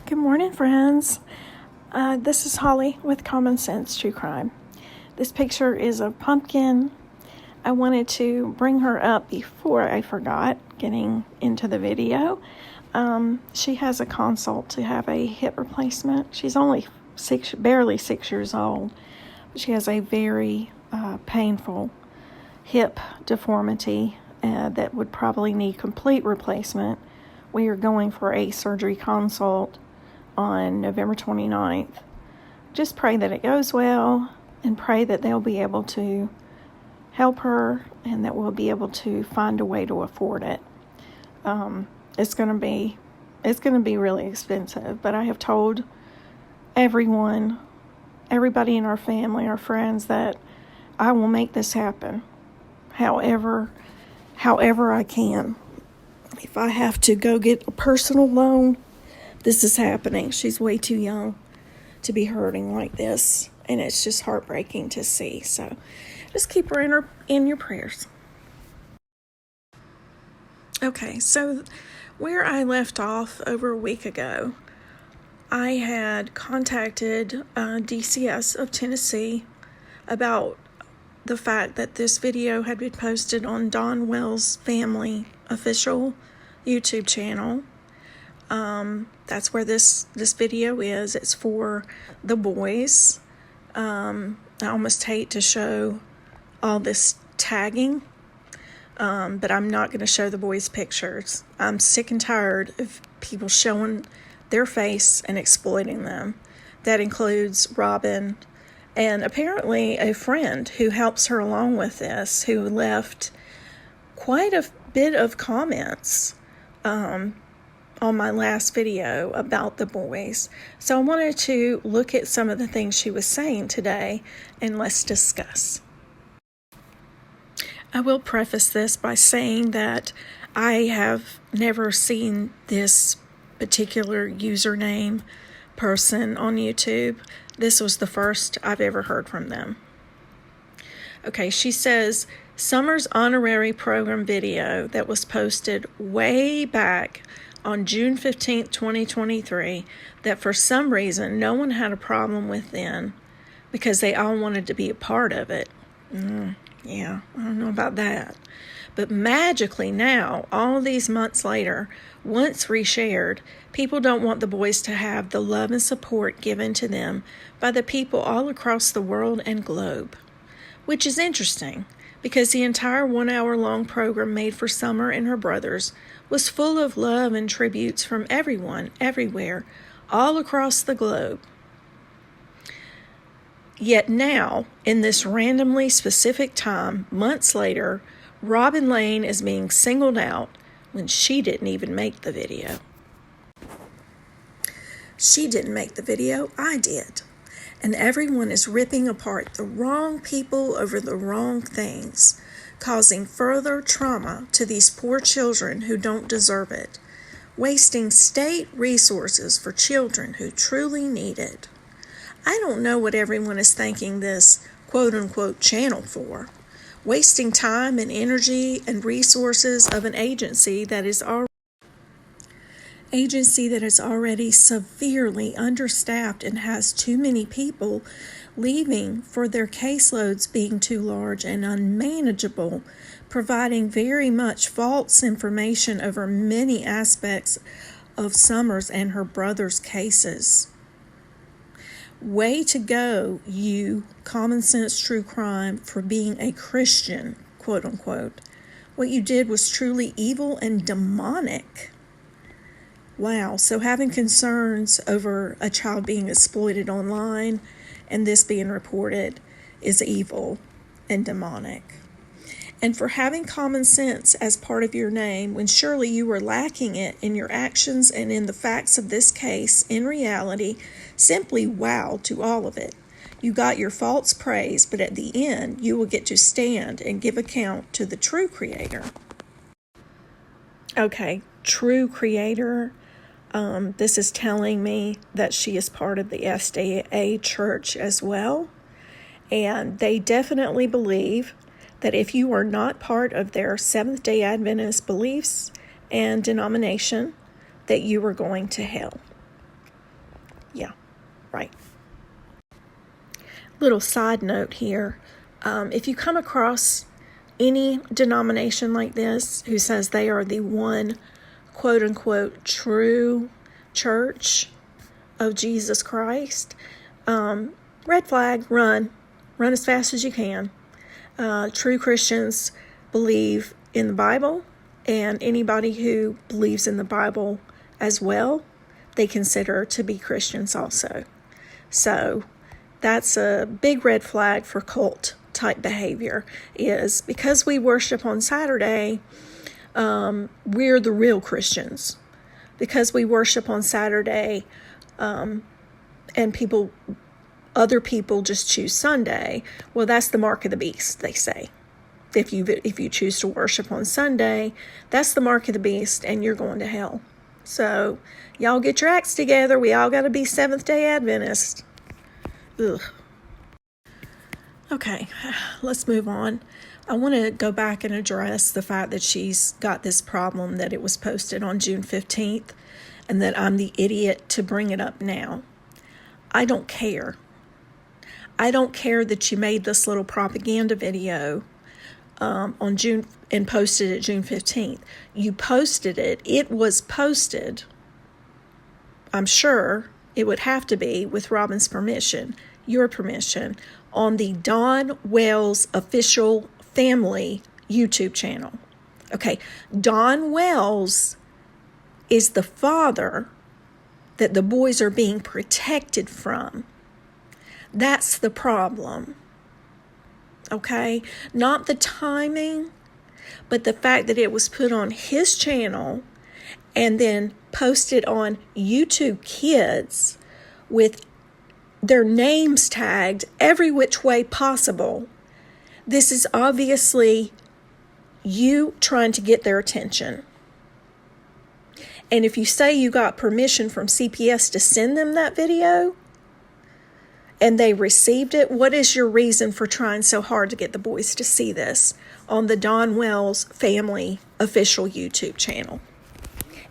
Good morning, friends. This is Holly with Common Sense True Crime. This picture is a pumpkin. I wanted to bring her up before I forgot getting into the video. She has a consult to have a hip replacement. She's only barely 6 years old. But she has a very painful hip deformity that would probably need complete replacement. We are going for a surgery consult on November 29th. Just pray that it goes well and pray that they'll be able to help her and that we'll be able to find a way to afford it. It's going to be really expensive, but I have told everybody in our family, our friends, that I will make this happen however I can. If I have to go get a personal loan, this is happening. She's way too young to be hurting like this, and it's just heartbreaking to see. So just keep her in your prayers. Okay, so where I left off over a week ago, I had contacted DCS of Tennessee about the fact that this video had been posted on Don Wells' family official YouTube channel. That's where this video is. It's for the boys. I almost hate to show all this tagging, but I'm not going to show the boys' pictures. I'm sick and tired of people showing their face and exploiting them. That includes Robin and apparently a friend who helps her along with this, who left quite a bit of comments on my last video about the boys. So I wanted to look at some of the things she was saying today, and let's discuss. I will preface this by saying that I have never seen this particular username person on YouTube. This was the first I've ever heard from them. Okay, she says, Summer's honorary program video that was posted way back on June 15th, 2023, that for some reason no one had a problem with then because they all wanted to be a part of it. Yeah, I don't know about that. But magically now, all these months later, once reshared, people don't want the boys to have the love and support given to them by the people all across the world and globe. Which is interesting, because the entire 1 hour long program made for Summer and her brothers was full of love and tributes from everyone, everywhere, all across the globe. Yet now, in this randomly specific time, months later, Robin Lane is being singled out when she didn't even make the video. She didn't make the video, I did. And everyone is ripping apart the wrong people over the wrong things, causing further trauma to these poor children who don't deserve it, wasting state resources for children who truly need it. I don't know what everyone is thanking this quote-unquote channel for, wasting time and energy and resources of an agency that is already severely understaffed and has too many people leaving for their caseloads being too large and unmanageable, providing very much false information over many aspects of Summers and her brother's cases. Way to go, you Common Sense True Crime, for being a Christian, quote unquote. What you did was truly evil and demonic. Wow, so having concerns over a child being exploited online and this being reported is evil and demonic. And for having common sense as part of your name when surely you were lacking it in your actions and in the facts of this case, in reality, simply wow to all of it. You got your false praise, but at the end, you will get to stand and give account to the true creator. Okay, true creator. This is telling me that she is part of the SDA church as well. And they definitely believe that if you are not part of their Seventh-day Adventist beliefs and denomination, that you are going to hell. Yeah, right. Little side note here. If you come across any denomination like this who says they are the one quote unquote true church of Jesus Christ, red flag, run as fast as you can. True Christians believe in the Bible, and anybody who believes in the Bible as well, they consider to be Christians also. So that's a big red flag for cult type behavior, is because we worship on Saturday, we're the real Christians. Because we worship on Saturday, and other people just choose Sunday, well, that's the mark of the beast, they say. If you choose to worship on Sunday, that's the mark of the beast, and you're going to hell. So y'all get your acts together. We all got to be Seventh-day Adventists. Ugh. Okay, let's move on. I want to go back and address the fact that she's got this problem that it was posted on June 15th and that I'm the idiot to bring it up now. I don't care. I don't care that you made this little propaganda video on June and posted it June 15th. You posted it. It was posted. I'm sure it would have to be with Robin's permission, your permission, on the Dawn Wells Official Family YouTube channel. Okay, Dawn Wells is the father that the boys are being protected from. That's the problem. Okay, not the timing, but the fact that it was put on his channel and then posted on YouTube Kids with their names tagged every which way possible. This is obviously you trying to get their attention. And if you say you got permission from CPS to send them that video and they received it, what is your reason for trying so hard to get the boys to see this on the Dawn Wells Family Official YouTube channel?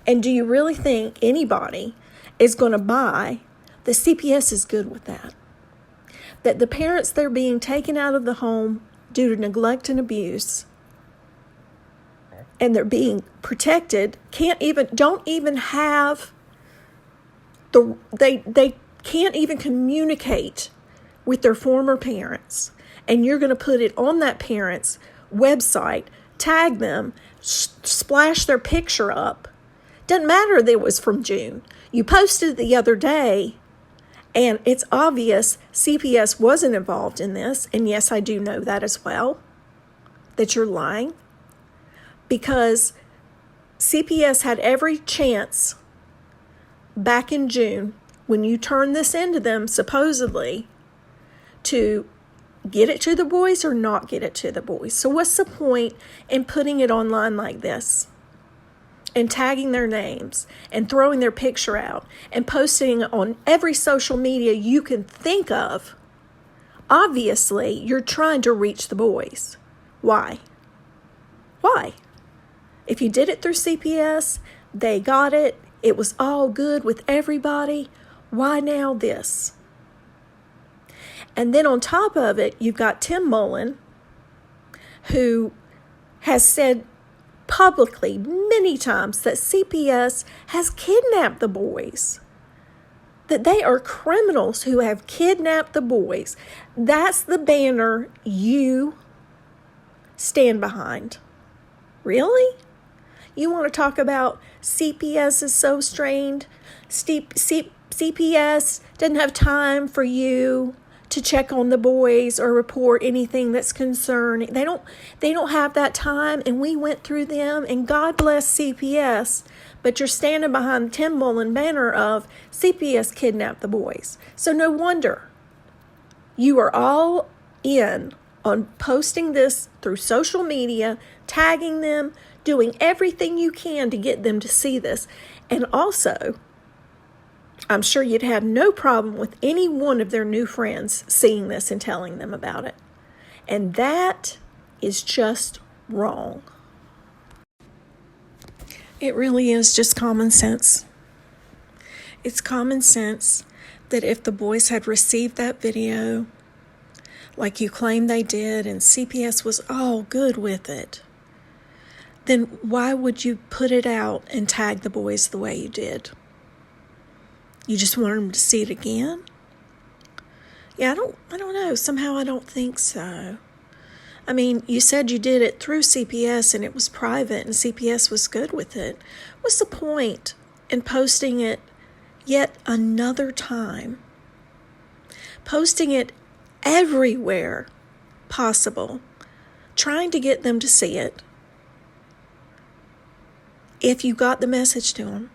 And do you really think anybody is going to buy the CPS is good with that? That the parents they're being taken out of the home due to neglect and abuse, and they're being protected, don't even have they can't even communicate with their former parents, and you're going to put it on that parent's website, tag them, splash their picture up. Doesn't matter that it was from June. You posted it the other day, and it's obvious CPS wasn't involved in this, and yes, I do know that as well, that you're lying, because CPS had every chance back in June when you turned this into them, supposedly, to get it to the boys or not get it to the boys. So what's the point in putting it online like this and tagging their names and throwing their picture out and posting on every social media you can think of? Obviously, you're trying to reach the boys. Why? Why? If you did it through CPS, they got it, it was all good with everybody, why now this? And then on top of it, you've got Tim Mullen, who has said publicly many times that CPS has kidnapped the boys, that they are criminals who have kidnapped the boys. That's the banner you stand behind. Really? You want to talk about CPS is so strained? CPS doesn't have time for you to check on the boys or report anything that's concerning. They don't have that time, and we went through them, and God bless CPS, but you're standing behind the Tim Mullen banner of CPS kidnapped the boys. So no wonder you are all in on posting this through social media, tagging them, doing everything you can to get them to see this. And also, I'm sure you'd have no problem with any one of their new friends seeing this and telling them about it. And that is just wrong. It really is just common sense. It's common sense that if the boys had received that video like you claim they did and CPS was all good with it, then why would you put it out and tag the boys the way you did? You just want them to see it again? Yeah, I don't know. Somehow I don't think so. I mean, you said you did it through CPS and it was private and CPS was good with it. What's the point in posting it yet another time? Posting it everywhere possible, trying to get them to see it. If you got the message to them,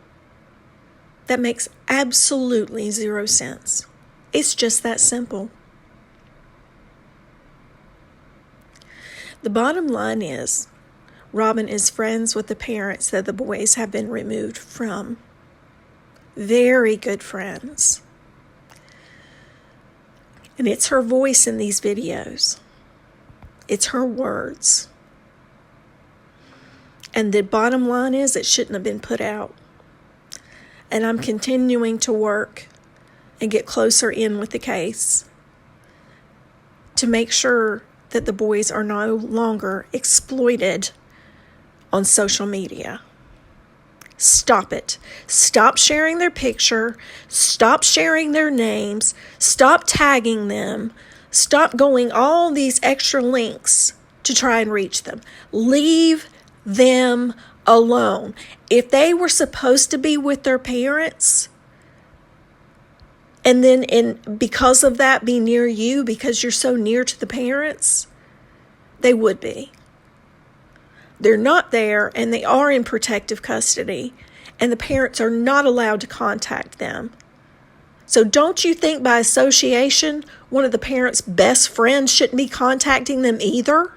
that makes absolutely zero sense. It's just that simple. The bottom line is, Robin is friends with the parents that the boys have been removed from. Very good friends. And it's her voice in these videos. It's her words. And the bottom line is, it shouldn't have been put out. And I'm continuing to work and get closer in with the case to make sure that the boys are no longer exploited on social media. Stop it. Stop sharing their picture. Stop sharing their names. Stop tagging them. Stop going all these extra links to try and reach them. Leave them alone. If they were supposed to be with their parents, and then because of that be near you because you're so near to the parents, they would be. They're not there, and they are in protective custody, and the parents are not allowed to contact them. So don't you think by association, one of the parents' best friends shouldn't be contacting them either?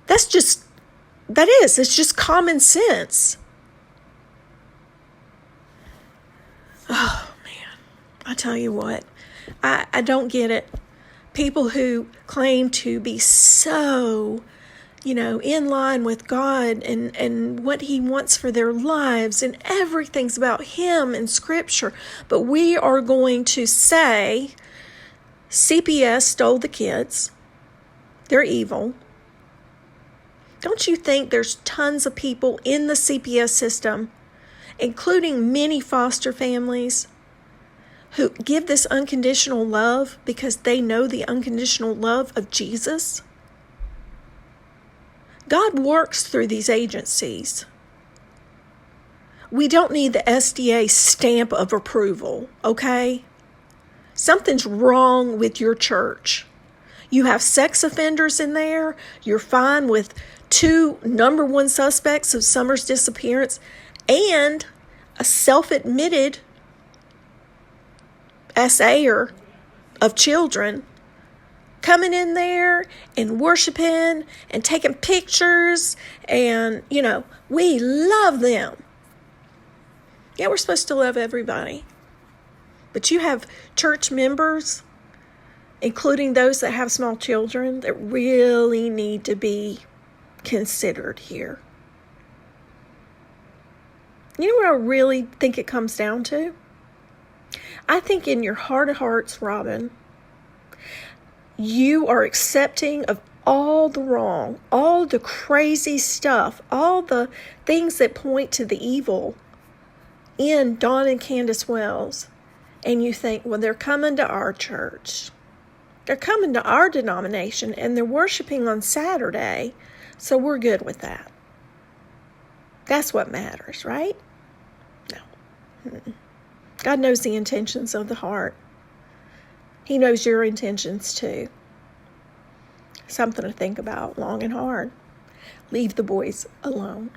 It's just common sense. Oh, man. I tell you what, I don't get it. People who claim to be so, in line with God and what He wants for their lives, and everything's about Him and Scripture. But we are going to say CPS stole the kids. They're evil. Don't you think there's tons of people in the CPS system, including many foster families, who give this unconditional love because they know the unconditional love of Jesus? God works through these agencies. We don't need the SDA stamp of approval, okay? Something's wrong with your church. You have sex offenders in there. You're fine with 2 number 1 suspects of Summer's disappearance and a self-admitted SAer of children coming in there and worshiping and taking pictures, and we love them. Yeah, we're supposed to love everybody. But you have church members, including those that have small children, that really need to be considered here. You know what I really think it comes down to? I think in your heart of hearts, Robin, you are accepting of all the wrong, all the crazy stuff, all the things that point to the evil in Dawn and Candace Wells. And you think, well, they're coming to our church. They're coming to our denomination, and they're worshiping on Saturday, so we're good with that. That's what matters, right? No. God knows the intentions of the heart. He knows your intentions too. Something to think about long and hard. Leave the boys alone.